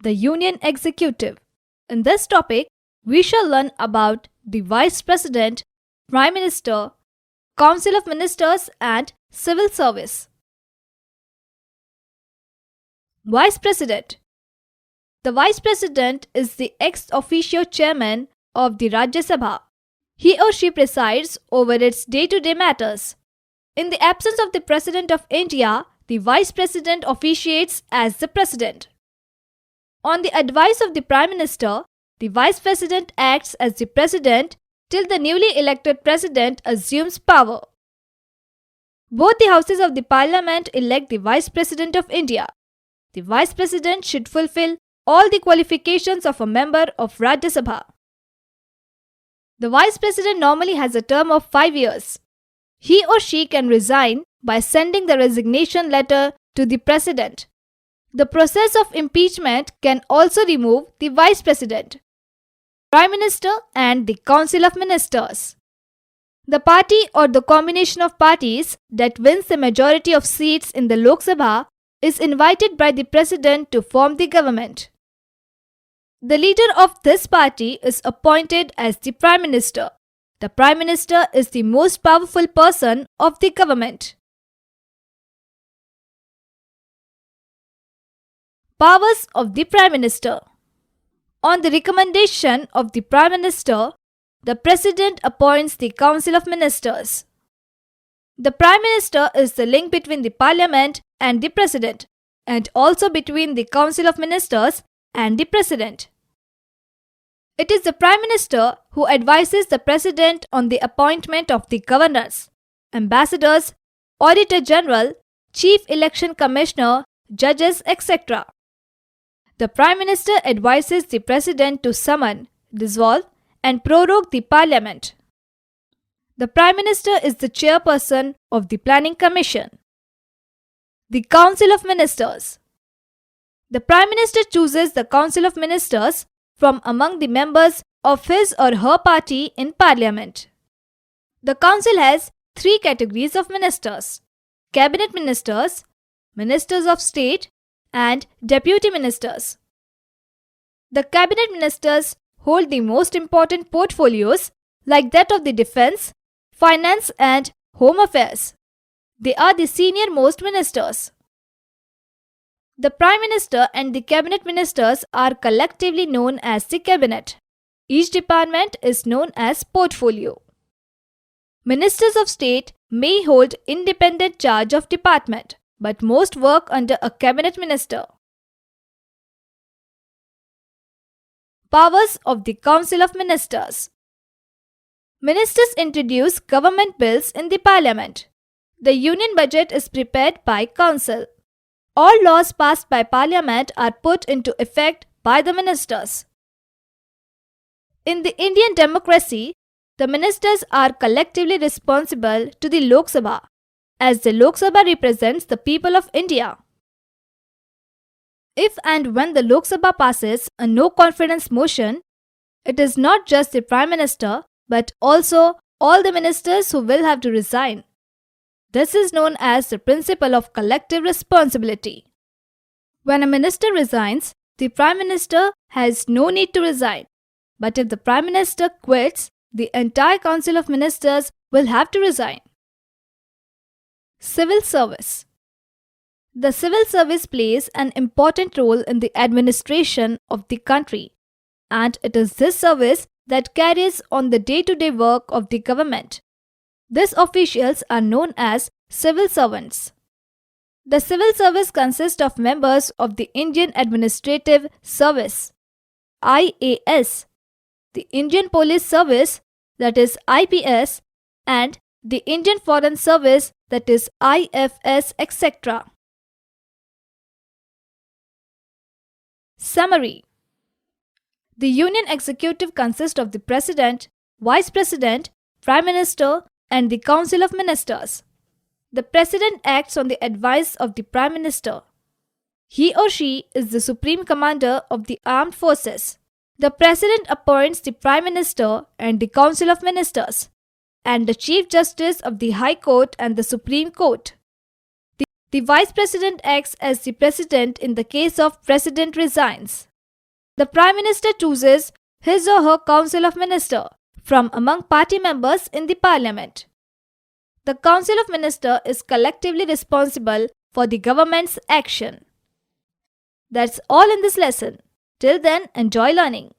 the Union Executive. In this topic, we shall learn about the Vice President, Prime Minister, Council of Ministers, and Civil Service. Vice President. The Vice President is the ex officio chairman of the Rajya Sabha. He or she presides over its day-to-day matters. In the absence of the President of India, the Vice President officiates as the President. On the advice of the Prime Minister, the Vice President acts as the President till the newly elected President assumes power. Both the houses of the Parliament elect the Vice President of India. The Vice President should fulfill all the qualifications of a member of Rajya Sabha. The Vice President normally has a term of 5 years. He or she can resign by sending the resignation letter to the President. The process of impeachment can also remove the Vice President, Prime Minister, and the Council of Ministers. The party or the combination of parties that wins the majority of seats in the Lok Sabha is invited by the President to form the government. The leader of this party is appointed as the Prime Minister. The Prime Minister is the most powerful person of the government. Powers of the Prime Minister. On the recommendation of the Prime Minister, the President appoints the Council of Ministers. The Prime Minister is the link between the Parliament and the President, and also between the Council of Ministers and the President. It is the Prime Minister who advises the President on the appointment of the governors, ambassadors, Auditor General, Chief Election Commissioner, judges, etc. The Prime Minister advises the President to summon, dissolve, and prorogue the Parliament. The Prime Minister is the chairperson of the Planning Commission. The Council of Ministers. The Prime Minister chooses the Council of Ministers from among the members of his or her party in Parliament. The Council has 3 categories of ministers: Cabinet Ministers, Ministers of State, and Deputy Ministers. The Cabinet Ministers hold the most important portfolios like that of the Defence, Finance, and Home Affairs. They are the senior most ministers. The Prime Minister and the Cabinet Ministers are collectively known as the Cabinet. Each department is known as portfolio. Ministers of State may hold independent charge of department, but most work under a Cabinet Minister. Powers of the Council of Ministers. Ministers introduce government bills in the Parliament. The Union Budget is prepared by Council. All laws passed by Parliament are put into effect by the ministers. In the Indian democracy, the ministers are collectively responsible to the Lok Sabha, as the Lok Sabha represents the people of India. If and when the Lok Sabha passes a no-confidence motion, it is not just the Prime Minister but also all the ministers who will have to resign. This is known as the principle of collective responsibility. When a minister resigns, the Prime Minister has no need to resign. But if the Prime Minister quits, the entire Council of Ministers will have to resign. Civil Service. The civil service plays an important role in the administration of the country, and it is this service that carries on the day-to-day work of the government. These officials are known as civil servants. The civil service consists of members of the Indian Administrative Service, IAS, the Indian Police Service, that is IPS, and the Indian Foreign Service, that is IFS, etc. Summary. The Union Executive consists of the President, Vice President, Prime Minister, and the Council of Ministers. The President acts on the advice of the Prime Minister. He or she is the Supreme Commander of the Armed Forces. The President appoints the Prime Minister and the Council of Ministers, and the Chief Justice of the High Court and the Supreme Court. The Vice President acts as the President in the case of President resigns. The Prime Minister chooses his or her Council of Ministers from among party members in the Parliament. The Council of Ministers is collectively responsible for the government's action. That's all in this lesson. Till then, enjoy learning.